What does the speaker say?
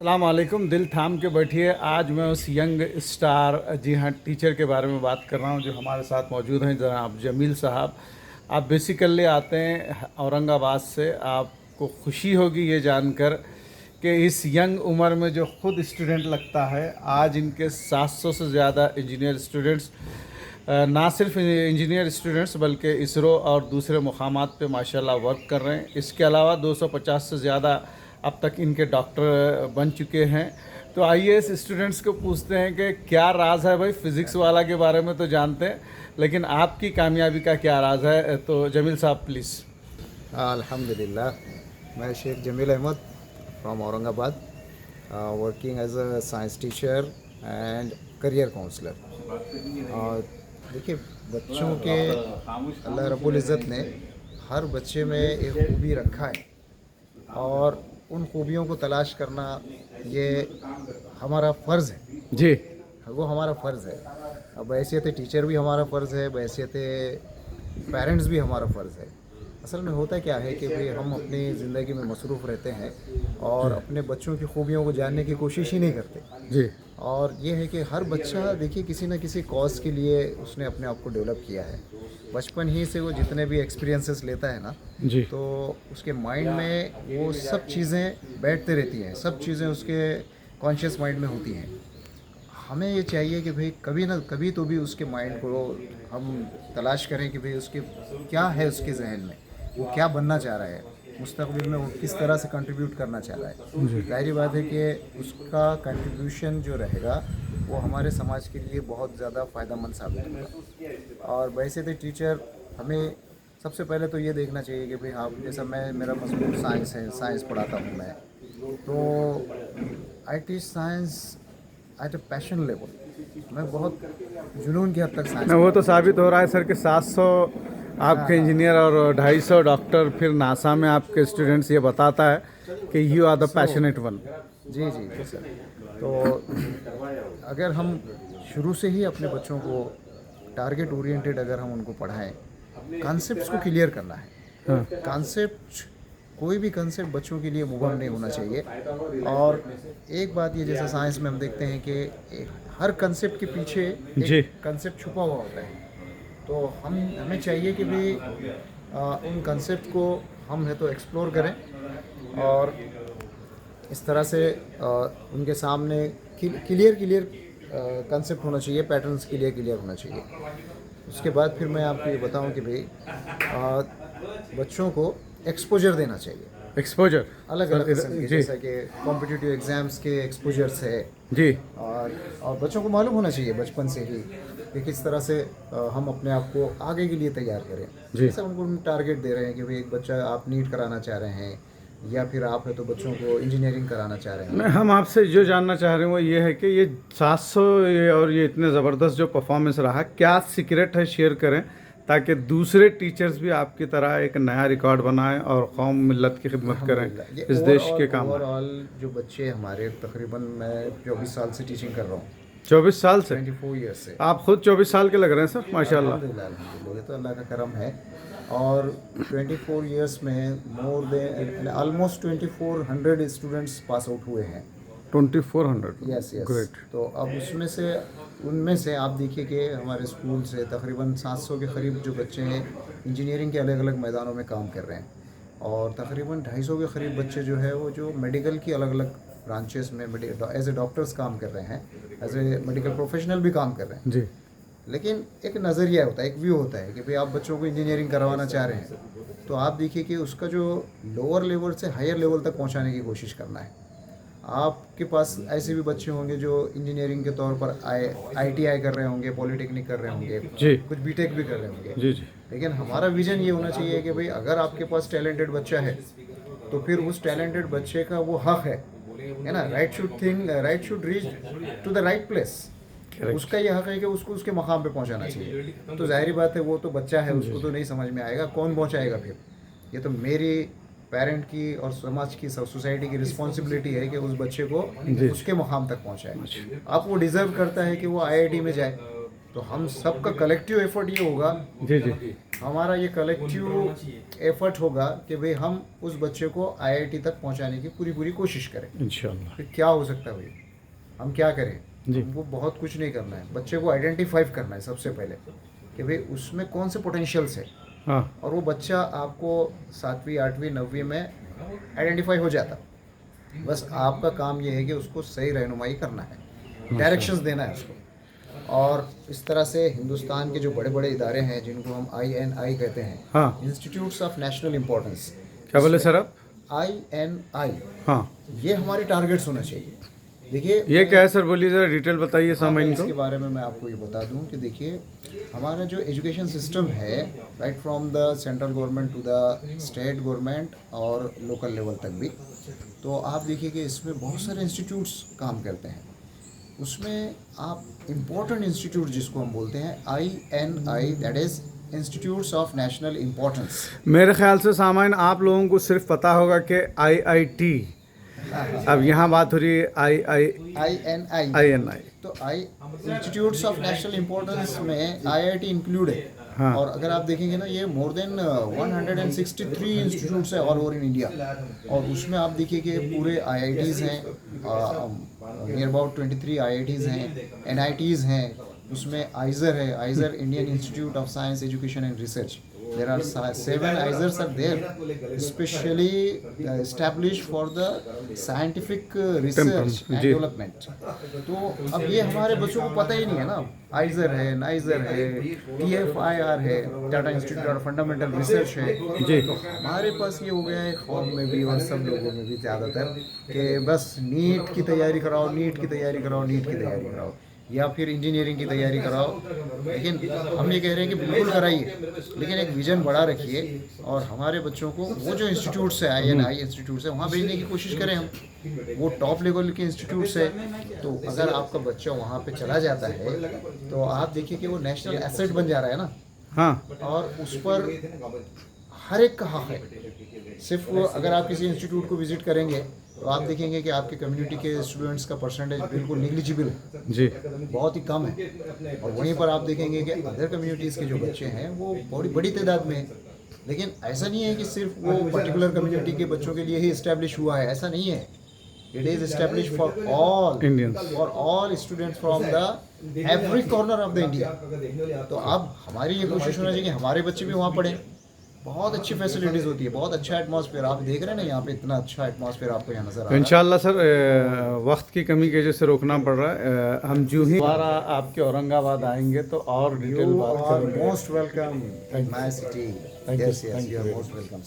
अस्सलाम वालेकुम। दिल थाम के बैठिए। आज मैं उस यंग स्टार, जी हाँ, टीचर के बारे में बात कर रहा हूँ जो हमारे साथ मौजूद हैं, जनाब जमील साहब। आप बेसिकली आते हैं औरंगाबाद से। आपको खुशी होगी ये जानकर कि इस यंग उम्र में जो खुद स्टूडेंट लगता है, आज इनके 700 से ज़्यादा इंजीनियर स्टूडेंट्स, ना सिर्फ इंजीनियर स्टूडेंट्स बल्कि इसरो और दूसरे मुकामात पे माशाल्लाह वर्क कर रहे हैं। इसके अलावा 250 से ज़्यादा अब तक इनके डॉक्टर बन चुके हैं। तो आइए इस स्टूडेंट्स को पूछते हैं कि क्या राज है। भाई, फिज़िक्स वाला के बारे में तो जानते हैं, लेकिन आपकी कामयाबी का क्या राज है। तो जमील साहब प्लीज़। अल्हम्दुलिल्लाह, मैं Sheikh Jameel Ahmed from Aurangabad, working as a science teacher and career counsellor. और देखिए, बच्चों के अल्लाह रब्बुल इज़्ज़त ने हर बच्चे में एक खूबी रखा है और उन खूबियों को तलाश करना ये हमारा फ़र्ज़ है। जी वो हमारा फ़र्ज़ है। अब बहैसियत टीचर भी हमारा फ़र्ज़ है, बहैसियत पेरेंट्स भी हमारा फ़र्ज़ है। असल में होता क्या है कि भाई हम अपनी ज़िंदगी में मसरूफ़ रहते हैं और अपने बच्चों की खूबियों को जानने की कोशिश ही नहीं करते। जी और ये है कि हर बच्चा देखिए किसी न किसी कॉज के लिए उसने अपने आप को डेवलप किया है। बचपन ही से वो जितने भी एक्सपीरियंसेस लेता है ना, जी तो उसके माइंड में वो सब चीज़ें बैठते रहती हैं, सब चीज़ें उसके कॉन्शियस माइंड में होती हैं। हमें ये चाहिए कि भाई कभी ना कभी तो भी उसके माइंड को हम तलाश करें कि भाई उसके क्या है, उसके जहन में वो क्या बनना चाह रहा है, मुस्तकबिल में वो किस तरह से कंट्रीब्यूट करना चाह रहा है। जाहिर बात है कि उसका कंट्रीब्यूशन जो रहेगा वो हमारे समाज के लिए बहुत ज़्यादा फ़ायदेमंद साबित होगा। और वैसे तो टीचर हमें सबसे पहले तो ये देखना चाहिए कि भाई हाँ, जैसा मेरा मसरूफ़ साइंस है, साइंस पढ़ाता हूँ मैं, तो I teach science at a passion level. मैं बहुत जुनून की हद तक साइंस ना, वो तो पढ़ाता साबित हो रहा है सर कि 700 आपके इंजीनियर और 250 डॉक्टर, फिर नासा में आपके स्टूडेंट्स, ये बताता है कि you are the passionate one. हूँ। जी जी जी सर। तो अगर हम शुरू से ही अपने बच्चों को टारगेट ओरिएंटेड अगर हम उनको पढ़ाएं, कॉन्सेप्ट्स को क्लियर करना है। कॉन्सेप्ट, कोई भी कंसेप्ट बच्चों के लिए मुबहम नहीं होना चाहिए। और एक बात ये, जैसा साइंस में हम देखते हैं कि हर कंसेप्ट के पीछे जी एक कंसेप्ट छुपा हुआ होता है। तो हमें चाहिए कि भाई उन कंसेप्ट को हम है तो एक्सप्लोर करें और इस तरह से उनके सामने क्लियर कंसेप्ट होना चाहिए, पैटर्न्स क्लियर होना चाहिए। उसके बाद फिर मैं आपको ये बताऊं कि भाई बच्चों को एक्सपोजर देना चाहिए, एक्सपोजर। अलग अलग किस्म के, जी जैसा कि कॉम्पिटिटिव एग्ज़ाम्स के एक्सपोजर्स है। जी और बच्चों को मालूम होना चाहिए बचपन से ही कि किस तरह से हम अपने आप को आगे के लिए तैयार करें। जी। जैसे उनको हम टारगेट दे रहे हैं कि भाई एक बच्चा आप नीट कराना चाह रहे हैं, या फिर आप है तो बच्चों को इंजीनियरिंग कराना चाह रहे मैं, हैं। हम आपसे जो जानना चाह रहे हैं वो ये है कि ये 700 और ये इतने ज़बरदस्त जो परफॉर्मेंस रहा, क्या सीक्रेट है, शेयर करें ताकि दूसरे टीचर्स भी आपकी तरह एक नया रिकॉर्ड बनाएं और कौम मिल्लत की खिदमत करें, अल्हम्दुलिल्लाह, ये इस देश के काम आएं। ओवरऑल जो बच्चे हमारे, तकरीबन मैं 24 साल से टीचिंग कर रहा हूँ, 24 साल से? 24 ईयर्स से। आप खुद 24 साल के लग रहे हैं सर, माशाल्लाह। अल्हम्दुलिल्लाह, ये तो अल्लाह का करम है। और 24 ईयर्स में more than almost 2400 students pass out हुए हैं। 2400? Yes yes. ग्रेट। तो अब उनमें से आप देखिए कि हमारे स्कूल से तकरीबन 700 के करीब जो बच्चे हैं इंजीनियरिंग के अलग अलग मैदानों में काम कर रहे हैं, और तकरीबन 250 के करीब बच्चे जो है वो जो मेडिकल की अलग अलग ब्रांचेस में एज ए डॉक्टर्स काम कर रहे हैं, एज ए मेडिकल प्रोफेशनल भी काम कर रहे हैं। जी लेकिन एक नज़रिया होता है, एक व्यू होता है कि भाई आप बच्चों को इंजीनियरिंग करवाना चाह रहे हैं, तो आप देखिए कि उसका जो लोअर लेवल से हायर लेवल तक पहुंचाने की कोशिश करना है। आपके पास ऐसे भी बच्चे होंगे जो इंजीनियरिंग के तौर पर ITI कर रहे होंगे, पॉलिटेक्निक कर रहे होंगे, जी कुछ बीटेक भी कर रहे होंगे। जी जी लेकिन हमारा विजन ये होना चाहिए कि भाई अगर आपके पास टैलेंटेड बच्चा है तो फिर उस टैलेंटेड बच्चे का वो हक है ना, right should reach to the right place. उसका ये हक है कि उसको उसके मकाम पे पहुंचाना चाहिए। तो जाहिर बात है वो तो बच्चा है, उसको तो नहीं समझ में आएगा, कौन पहुंचाएगा फिर। ये तो मेरी, पेरेंट की और समाज की, सोसाइटी की रिस्पॉन्सिबिलिटी है कि उस बच्चे को उसके मकाम तक पहुंचाए। अब वो डिज़र्व करता है कि वो IIT में जाए, तो हम सबका कलेक्टिव एफर्ट ये होगा जी जी हमारा ये कलेक्टिव एफर्ट होगा कि भाई हम उस बच्चे को आईआईटी तक पहुंचाने की पूरी कोशिश करें। इंशाल्लाह। फिर क्या हो सकता है भाई, हम क्या करें? जी। हमको बहुत कुछ नहीं करना है, बच्चे को आइडेंटिफाई करना है सबसे पहले कि भाई उसमें कौन से पोटेंशियल्स है, हाँ और वो बच्चा आपको 7वीं 8वीं 9वीं में आइडेंटिफाई हो जाता। बस आपका काम ये है कि उसको सही रहनुमाई करना है, डायरेक्शंस देना है उसको। और इस तरह से हिंदुस्तान के जो बड़े बड़े इदारे हैं जिनको हम INI कहते हैं, हाँ। इंस्टीट्यूट्स ऑफ नेशनल इम्पोर्टेंस, क्या बोले सर आप? INI, हाँ, ये हमारे टारगेट्स होना चाहिए। देखिए ये क्या है सर, बोलिए ज़रा डिटेल बताइए सामाइन इसके को। बारे में मैं आपको ये बता दूं कि देखिए हमारा जो एजुकेशन सिस्टम है, right from the central government to the state government और लोकल लेवल तक भी, तो आप देखिए कि इसमें बहुत सारे इंस्टीट्यूट्स काम करते हैं। उसमें आप इम्पोर्टेंट इंस्टीट्यूट जिसको हम बोलते हैं INI, that is institutes of national importance. मेरे ख्याल से सामाइन आप लोगों को सिर्फ पता होगा कि IIT, अब यहाँ बात हो रही है INI, तो इंस्टीट्यूट्स ऑफ नेशनल इम्पोर्टेंस में IIT इंक्लूड है। हाँ। और अगर आप देखेंगे ना, ये मोर देन 163 इंस्टीट्यूट्स है ऑल ओवर इन इंडिया, और उसमें आप देखिए कि पूरे IITs हैं, नियर अबाउट 23 IITs हैं, NITs हैं, उसमें आइजर है, आइजर Indian institute of science education and research. There are 7 ISERs are there, specially established for the scientific research and development. तो अब ये हमारे बच्चों को पता ही नहीं है ना, आइजर है, नाइजर है, TFIR है, Tata institute of fundamental research है जी। तो हमारे पास ये हो गया है कौम में भी और सब लोगों में भी ज़्यादातर कि बस नीट की तैयारी कराओ, नीट की तैयारी कराओ, नीट की तैयारी कराओ, या फिर इंजीनियरिंग की तैयारी कराओ। लेकिन हम ये कह रहे हैं कि बिल्कुल कराइए, लेकिन एक विज़न बड़ा रखिए और हमारे बच्चों को वो जो इंस्टीट्यूट्स है, INI इंस्टीट्यूट्स है, वहाँ भेजने की कोशिश करें हम। वो टॉप लेवल के इंस्टीट्यूट्स है, तो अगर आपका बच्चा वहाँ पे चला जाता है तो आप देखिए कि वो नेशनल एसेट बन जा रहा है ना। हाँ, और उस पर हर एक का हक है। सिर्फ वो अगर आप किसी इंस्टीट्यूट को विजिट करेंगे तो आप देखेंगे कि आपके कम्युनिटी के स्टूडेंट्स का परसेंटेज बिल्कुल निग्लिजिबल है जी, बहुत ही कम है, और वहीं पर आप देखेंगे कि अदर कम्युनिटीज़ के जो बच्चे हैं वो बड़ी बड़ी तादाद में हैं। लेकिन ऐसा नहीं है कि सिर्फ वो पर्टिकुलर कम्युनिटी के बच्चों के लिए ही इस्टेब्लिश हुआ है, ऐसा नहीं है। It is establish for all Indians, for all students from the every corner of the India. तो अब हमारी ये कोशिश होना चाहिए कि हमारे बच्चे भी वहाँ पढ़ें। बहुत अच्छी फैसिलिटीज़ होती है, बहुत अच्छा एटमॉस्फेयर, आप देख रहे हैं ना यहाँ पे, इतना अच्छा एटमॉस्फेयर आपको यहाँ नज़र आ रहा है। इंशाल्लाह सर, वक्त की कमी की वजह से रोकना पड़ रहा है। हम जो ही दोबारा आपके औरंगाबाद आएंगे तो और डिटेल You बात are करेंगे। most welcome in my city. Yes, yes, you are most welcome.